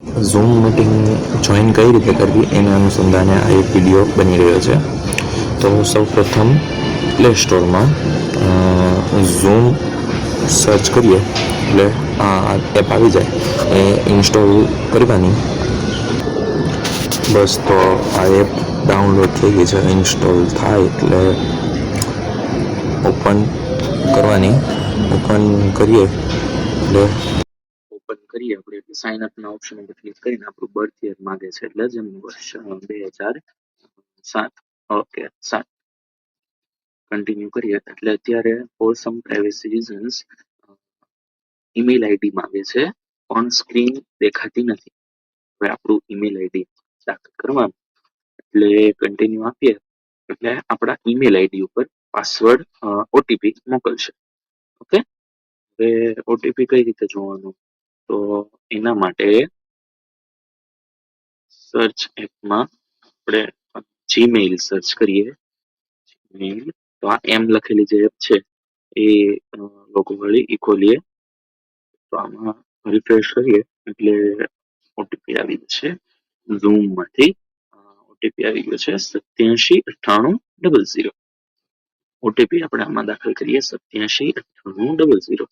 Zoom meeting join કઈ રીતે કરવી એના અનુસંધાને આ એક વિડીયો બની રહ્યો છે. તો સૌપ્રથમ પ્લે સ્ટોરમાં ઝૂમ સર્ચ કરીએ એટલે આ એપ આવી જાય એ ઇન્સ્ટોલ કરવાની. બસ તો આ એપ ડાઉનલોડ થઈ ગઈ છે. ઇન્સ્ટોલ થાય એટલે ઓપન કરવાની. ઓપન કરીએ એટલે આપણે સાઇન અપના ઓપ્શન ઉપર ક્લિક કરીને આપણું બર્થ યર માંગે છે એટલે જન્મ વર્ષ 2007. ઓકે 7 કન્ટિન્યુ કરીએ એટલે અત્યારે for some privacy reasons email ID માંગે છે પણ સ્ક્રીન દેખાતી નથી. હવે આપણું ઈમેલ આઈડી દાખલ કરવાનું એટલે કન્ટિન્યુ આપીએ એટલે આપણા ઈમેલ આઈડી ઉપર પાસવર્ડ ઓટીપી મોકલશે. ઓકે, હવે ઓટીપી કઈ રીતે જોવાનું? તો એના માટે સર્ચ એપમાં આપણે જીમેઇલ સર્ચ કરીએ. જીમેઇલ તો આ એમ લખેલી જે એપ છે એ લોકો વાળી ઈ ખોલીએ તો આમાં રિફ્રેશ કરીએ એટલે ઓટીપી આવી જશે. ઝૂમ માંથી ઓટીપી આવી ગયો છે 879800. ઓટીપી આપણે આમાં દાખલ કરીએ 879800.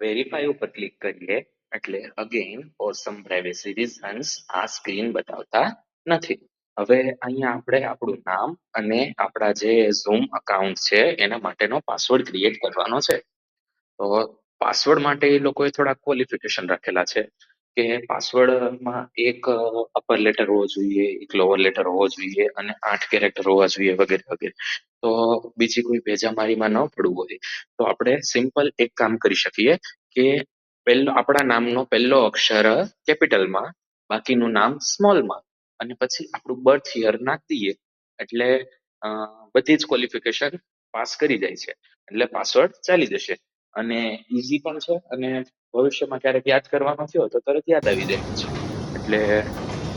વેરીફાઈ ઉપર ક્લિક કરીએ એટલે again for some privacy reasons આ સ્ક્રીન બતાવતા નથી. હવે અહીંયા આપણે આપણું નામ અને આપણા જે ઝૂમ અકાઉન્ટ છે એના માટેનો પાસવર્ડ ક્રિએટ કરવાનો છે. તો પાસવર્ડ માટે એ લોકોએ થોડા ક્વોલિફિકેશન રાખેલા છે કે પાસવર્ડમાં એક અપર લેટર હોવો જોઈએ, એક લોઅર લેટર હોવો જોઈએ અને 8 કેરેક્ટર હોવા જોઈએ વગેરે વગેરે. તો બીજી કોઈ ભેજામારીમાં ન પડવું હોય તો આપણે સિમ્પલ એક કામ કરી શકીએ કે આપણા નામનો પહેલો અક્ષર કેપિટલમાં, બાકીનું નામ સ્મોલમાં અને પછી આપણું બર્થ યર નાખી દઈએ એટલે બધી જ ક્વોલિફિકેશન પાસ કરી જાય છે એટલે પાસવર્ડ ચાલી જશે અને ઈઝી પણ છે અને ભવિષ્યમાં ક્યારેક યાદ કરવાનો થયો તો તરત યાદ આવી જાય છે. એટલે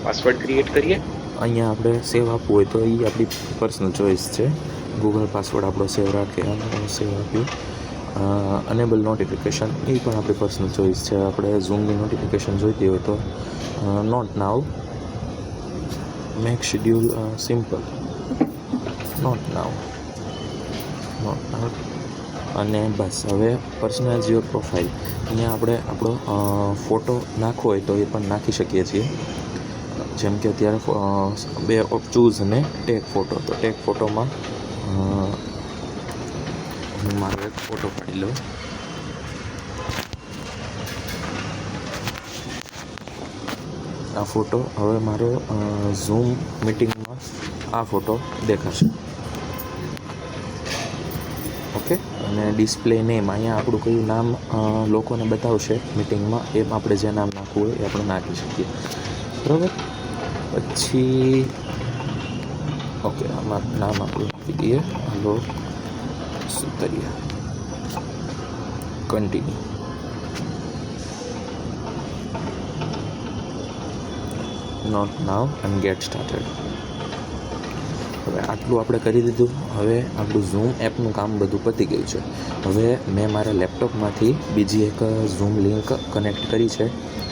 પાસવર્ડ ક્રિએટ કરીએ. અહીંયા આપણે સેવ આપવું હોય તો એ આપણી પર્સનલ ચોઈસ છે. ગૂગલ પાસવર્ડ આપણો સેવ રાખે સેવ આપ્યું. અનેબલ નોટિફિકેશન એ પણ આપણી પર્સનલ ચોઈસ છે. આપણે ઝૂમની નોટિફિકેશન જોઈતી હોય તો note now, make schedule simple, note now અને બસ. હવે પર્સનલાઇઝ યોર પ્રોફાઇલ, અહીંયા આપણે આપણો ફોટો નાખવો હોય તો એ પણ નાખી શકીએ છીએ. જેમ કે અત્યારે બે ચૂઝ અને ટેક ફોટો. તો ટેક ફોટોમાં હું મારો એક ફોટો પાડી લઉં. આ ફોટો હવે મારો ઝૂમ મિટિંગમાં આ ફોટો દેખાશે. ઓકે, અને ડિસ્પ્લે નેમ અહીંયા આપણું કયું નામ લોકોને બતાવશે મિટિંગમાં એમ આપણે જે નામ નાખવું હોય એ આપણે નાખી શકીએ. બરાબર, પછી ઓકે આમાં નામ આપણું આપી દઈએ hello Sutariya. Continue. Not now and get started. હવે આટલું આપણે કરી દીધું. હવે આપણું ઝૂમ એપનું કામ બધું પતી ગયું છે. હવે મેં મારા લેપટોપમાંથી બીજી એક ઝૂમ લિંક કનેક્ટ કરી છે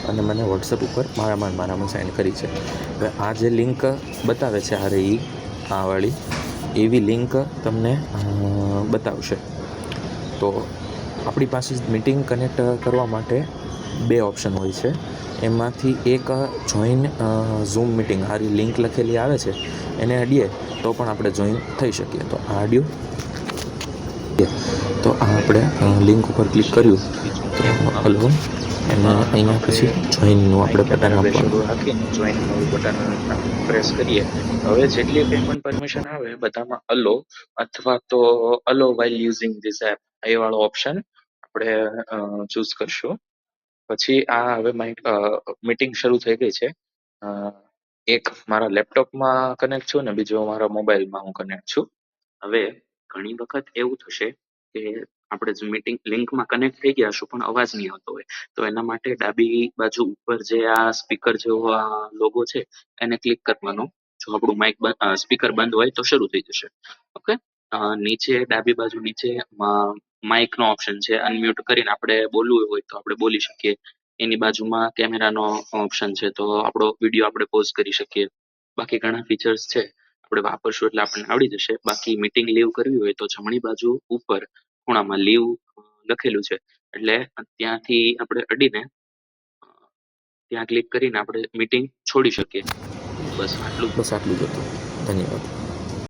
અને મને વોટ્સઅપ ઉપર મારામાં સેન્ડ કરી છે. હવે આ જે લિંક બતાવે છે આ રહી આ વાળી એવી લિંક તમને બતાવશે. તો આપણી પાસે મિટિંગ કનેક્ટ કરવા માટે બે ઓપ્શન હોય છે. એમાંથી એક જોઈન ઝૂમ મિટિંગ આ લિંક લખેલી આવે છે એને અડીએ તો પણ આપણે જોઈન થઈ શકીએ. તો આ અડ્યું તો આ આપણે લિંક ઉપર ક્લિક કર્યું તો હલો અને અહીંયા પછી જોઈનનું આપણે બટન આપવાનું. જોઈનનું બટન પ્રેસ કરીએ. હવે જેટલી કંઈ પણ પરમિશન આવે બધામાં અલો અથવા તો અલો વાઇલ યુઝિંગ ધીસ એપ એ વાળો ઓપ્શન આપણે ચૂઝ કરશું. પછી આ હવે મીટિંગ શરૂ થઈ ગઈ છે. એક મારા લેપટોપમાં કનેક્ટ છું ને બીજો મારા મોબાઈલમાં હું કનેક્ટ છું. હવે ઘણી વખત એવું થશે કે આપણે જો મીટિંગ લિંકમાં કનેક્ટ થઈ ગયા છું પણ અવાજ નહીં આવતો હોય તો એના માટે ડાબી બાજુ ઉપર જે આ સ્પીકર જેવો આ લોગો છે એને ક્લિક કરવાનો. જો આપણું માઇક સ્પીકર બંધ હોય તો શરૂ થઈ જશે. ઓકે, નીચે ડાબી બાજુ નીચે માઇક નો ઓપ્શન છે. અનમ્યુટ કરીને આપણે બોલવું હોય તો આપણે બોલી શકીએ. એની બાજુમાં કેમેરાનો ઓપ્શન છે, તો આપણો વિડીયો આપણે પોઝ કરી શકીએ. બાકી ઘણા ફીચર્સ છે આપણે વાપરશું એટલે આપણને આવડી જશે. બાકી મીટિંગ લીવ કરવી હોય તો જમણી બાજુ ઉપર ખૂણામાં લીવ લખેલું છે, એટલે ત્યાંથી આપણે અડીને ત્યાં ક્લિક કરીને આપણે મીટિંગ છોડી શકીએ. બસ આટલું જ. બસ આટલું જ હતું. ધન્યવાદ.